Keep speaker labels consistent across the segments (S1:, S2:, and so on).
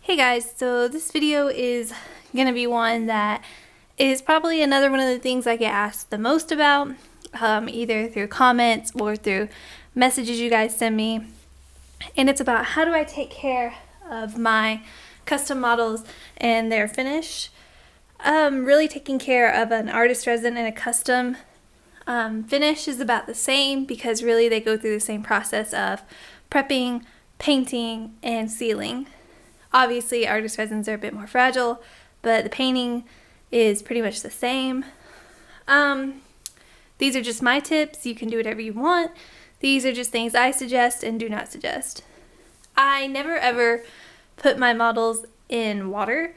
S1: Hey guys, so this video is going to be one that is probably another one of the things I get asked the most about, either through comments or through messages you guys send me. And it's about how do I take care of my custom models and their finish. Really taking care of an artist resin and a custom finish is about the same because really they go through the same process of prepping, painting, and sealing. Obviously, artist resins are a bit more fragile, but the painting is pretty much the same. These are just my tips. You can do whatever you want. These are just things I suggest and do not suggest. I never ever put my models in water,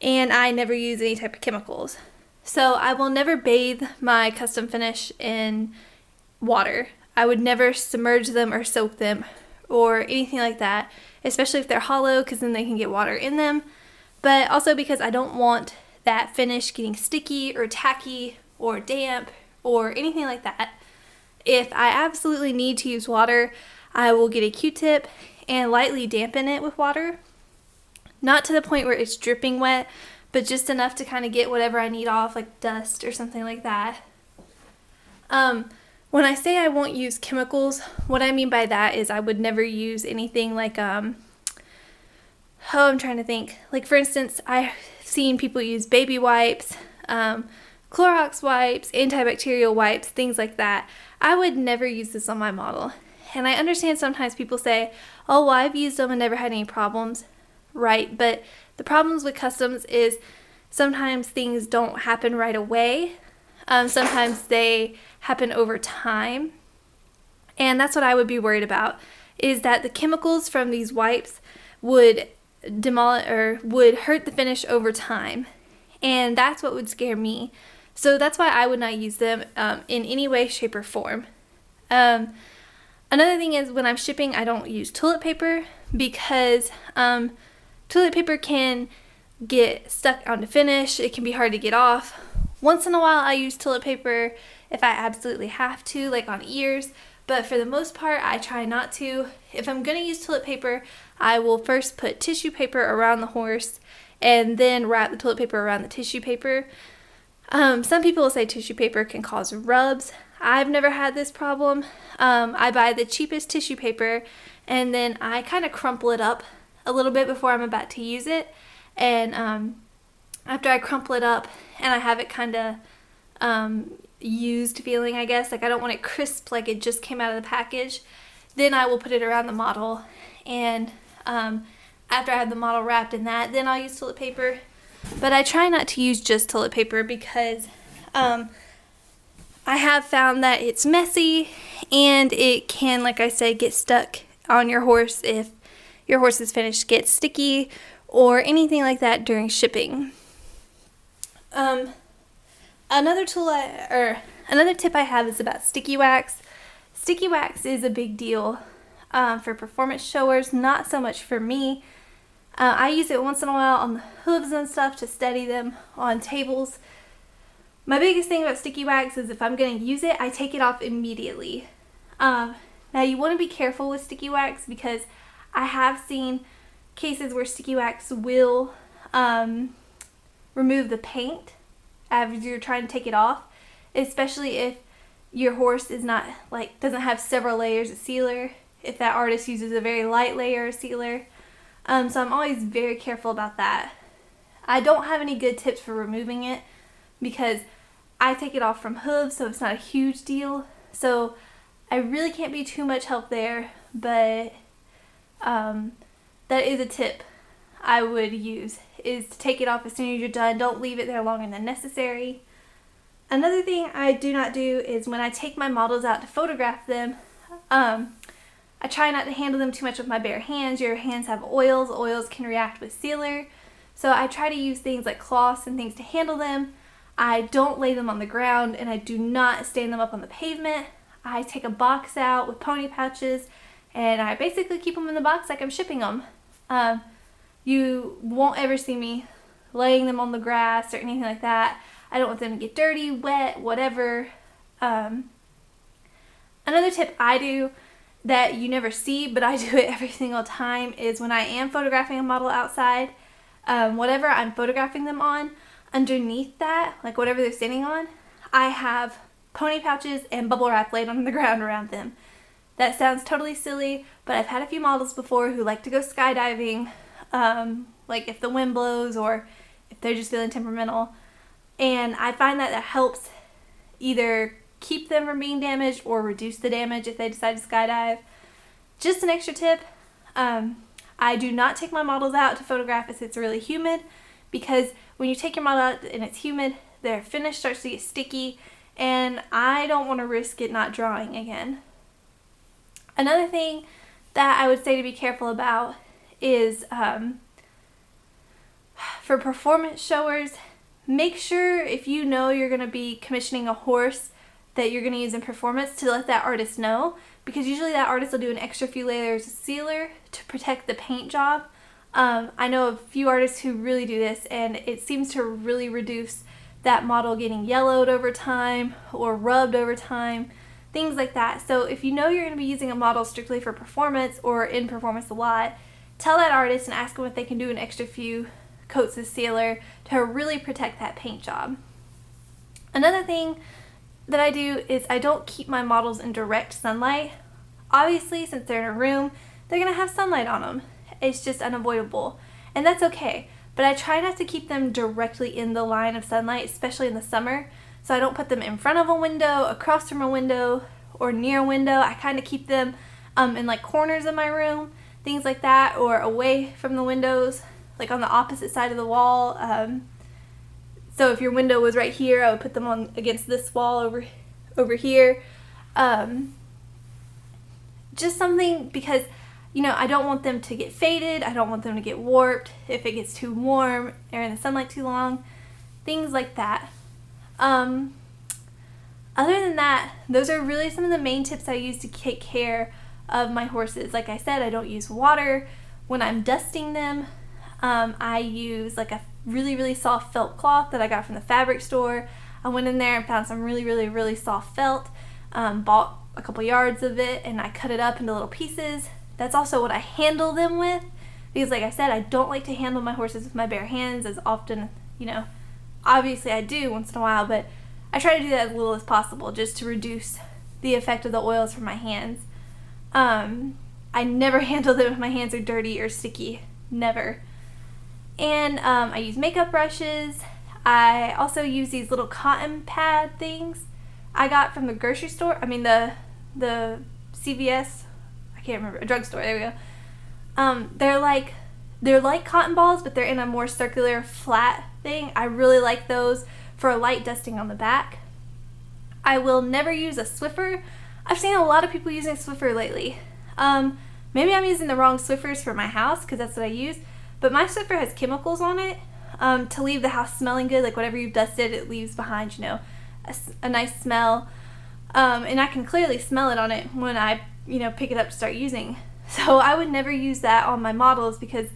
S1: and I never use any type of chemicals. So I will never bathe my custom finish in water. I would never submerge them or soak them or anything like that, especially if they're hollow, because then they can get water in them, but also because I don't want that finish getting sticky or tacky or damp or anything like that. If I absolutely need to use water, I will get a Q-tip and lightly dampen it with water. Not to the point where it's dripping wet, but just enough to kind of get whatever I need off, like dust or something like that. When I say I won't use chemicals, what I mean by that is I would never use anything like, I'm trying to think. Like, for instance, I've seen people use baby wipes, Clorox wipes, antibacterial wipes, things like that. I would never use this on my model. And I understand sometimes people say, oh, well, I've used them and never had any problems. Right, but the problems with customs is sometimes things don't happen right away. Sometimes they happen over time. And that's what I would be worried about, is that the chemicals from these wipes would demolish or would hurt the finish over time. And that's what would scare me. So that's why I would not use them in any way, shape, or form. Another thing is when I'm shipping, I don't use toilet paper because toilet paper can get stuck onto finish. It can be hard to get off. Once in a while I use toilet paper if I absolutely have to, like on ears, but for the most part I try not to. If I'm going to use toilet paper, I will first put tissue paper around the horse and then wrap the toilet paper around the tissue paper. Some people will say tissue paper can cause rubs. I've never had this problem. I buy the cheapest tissue paper and then I kind of crumple it up a little bit before I'm about to use it, and after I crumple it up and I have it kind of used feeling, I guess, like I don't want it crisp like it just came out of the package, then I will put it around the model, and after I have the model wrapped in that, then I'll use toilet paper. But I try not to use just toilet paper because I have found that it's messy and it can, like I said, get stuck on your horse if your horse's finish gets sticky or anything like that during shipping. Another tip I have is about sticky wax. Sticky wax is a big deal for performance showers, not so much for me. I use it once in a while on the hooves and stuff to steady them on tables. My biggest thing about sticky wax is if I'm going to use it, I take it off immediately. Now you want to be careful with sticky wax because I have seen cases where sticky wax will remove the paint as you're trying to take it off, especially if your horse is not, like, doesn't have several layers of sealer, if that artist uses a very light layer of sealer. So I'm always very careful about that. I don't have any good tips for removing it because I take it off from hooves, so it's not a huge deal. So I really can't be too much help there, but that is a tip I would use, is to take it off as soon as you're done. Don't leave it there longer than necessary. Another thing I do not do is when I take my models out to photograph them, I try not to handle them too much with my bare hands. Your hands have oils. Oils can react with sealer. So I try to use things like cloths and things to handle them. I don't lay them on the ground and I do not stand them up on the pavement. I take a box out with pony pouches and I basically keep them in the box like I'm shipping them. You won't ever see me laying them on the grass or anything like that. I don't want them to get dirty, wet, whatever. Another tip I do that you never see, but I do it every single time, is when I am photographing a model outside, whatever I'm photographing them on, underneath that, like whatever they're standing on, I have pony pouches and bubble wrap laid on the ground around them. That sounds totally silly, but I've had a few models before who like to go skydiving, like if the wind blows or if they're just feeling temperamental. And I find that helps either keep them from being damaged or reduce the damage if they decide to skydive. Just an extra tip, I do not take my models out to photograph if it's really humid, because when you take your model out and it's humid, their finish starts to get sticky, and I don't want to risk it not drying again. Another thing that I would say to be careful about is for performance showers, make sure if you know you're going to be commissioning a horse that you're going to use in performance, to let that artist know, because usually that artist will do an extra few layers of sealer to protect the paint job. I know a few artists who really do this, and it seems to really reduce that model getting yellowed over time or rubbed over time, things like that. So if you know you're going to be using a model strictly for performance or in performance a lot, tell that artist and ask them if they can do an extra few coats of sealer to really protect that paint job. Another thing that I do is I don't keep my models in direct sunlight. Obviously, since they're in a room, they're going to have sunlight on them. It's just unavoidable, and that's okay. But I try not to keep them directly in the line of sunlight, especially in the summer. So I don't put them in front of a window, across from a window, or near a window. I kind of keep them in like corners of my room, things like that, or away from the windows, like on the opposite side of the wall. So if your window was right here, I would put them on against this wall over here. Just something, because I don't want them to get faded. I don't want them to get warped if it gets too warm or in the sunlight too long. Things like that. Other than that, those are really some of the main tips I use to take care of my horses. Like I said, I don't use water when I'm dusting them. I use like a really, really soft felt cloth that I got from the fabric store. I went in there and found some really, really, really soft felt, bought a couple yards of it, and I cut it up into little pieces. That's also what I handle them with, because like I said, I don't like to handle my horses with my bare hands as often, obviously I do once in a while, but I try to do that as little as possible just to reduce the effect of the oils from my hands. I never handle them if my hands are dirty or sticky, never. And I use makeup brushes. I also use these little cotton pad things I got from the grocery store. I mean the CVS, I can't remember, a drugstore, there we go. They're like cotton balls, but they're in a more circular, flat thing. I really like those for a light dusting on the back. I will never use a Swiffer. I've seen a lot of people using Swiffer lately. Maybe I'm using the wrong Swiffers for my house, because that's what I use. But my Swiffer has chemicals on it to leave the house smelling good. Like whatever you've dusted, it leaves behind, a nice smell. And I can clearly smell it on it when I, pick it up to start using. So I would never use that on my models, because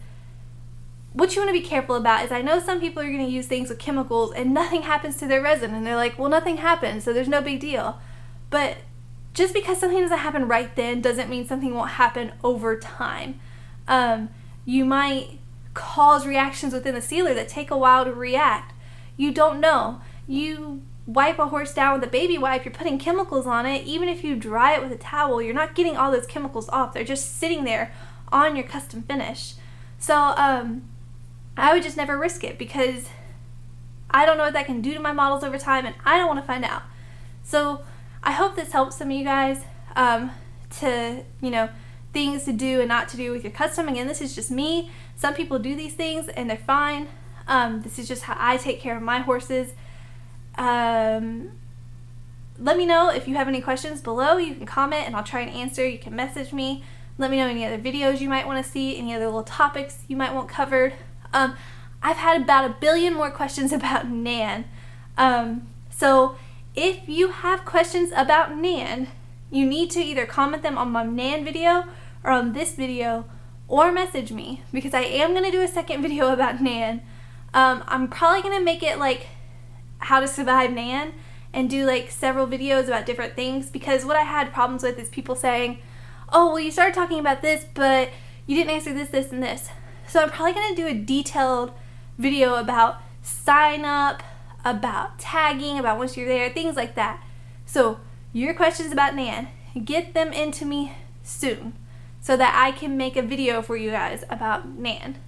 S1: what you want to be careful about is, I know some people are going to use things with chemicals and nothing happens to their resin, and they're like, well, nothing happened, so there's no big deal. But just because something doesn't happen right then doesn't mean something won't happen over time. You might cause reactions within the sealer that take a while to react. You don't know. You wipe a horse down with a baby wipe, you're putting chemicals on it. Even if you dry it with a towel, you're not getting all those chemicals off. They're just sitting there on your custom finish. So I would just never risk it, because I don't know what that can do to my models over time, and I don't want to find out. So I hope this helps some of you guys to, things to do and not to do with your custom. Again, this is just me. Some people do these things and they're fine. This is just how I take care of my horses. Let me know if you have any questions below. You can comment and I'll try and answer. You can message me. Let me know any other videos you might want to see, any other little topics you might want covered. I've had about 1 billion more questions about Nan. So if you have questions about Nan, you need to either comment them on my Nan video or on this video, or message me, because I am going to do a second video about Nan. I'm probably going to make it like how to survive Nan and do like several videos about different things, because what I had problems with is people saying, oh, well, you started talking about this, but you didn't answer this, this, and this. So I'm probably going to do a detailed video about sign up, about tagging, about once you're there, things like that. So your questions about Nan, get them into me soon so that I can make a video for you guys about Nan.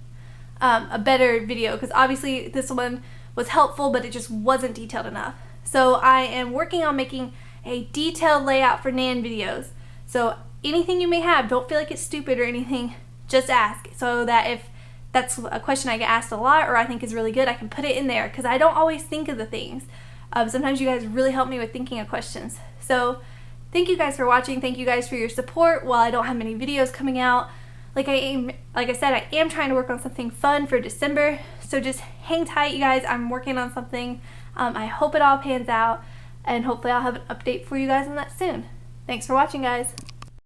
S1: A better video, because obviously this one was helpful, but it just wasn't detailed enough. So I am working on making a detailed layout for Nan videos. So anything you may have, don't feel like it's stupid or anything, just ask, so that if that's a question I get asked a lot or I think is really good, I can put it in there, because I don't always think of the things. Sometimes you guys really help me with thinking of questions. So thank you guys for watching. Thank you guys for your support while I don't have many videos coming out. Like I said, I am trying to work on something fun for December, so just hang tight, you guys. I'm working on something. I hope it all pans out, and hopefully I'll have an update for you guys on that soon. Thanks for watching, guys.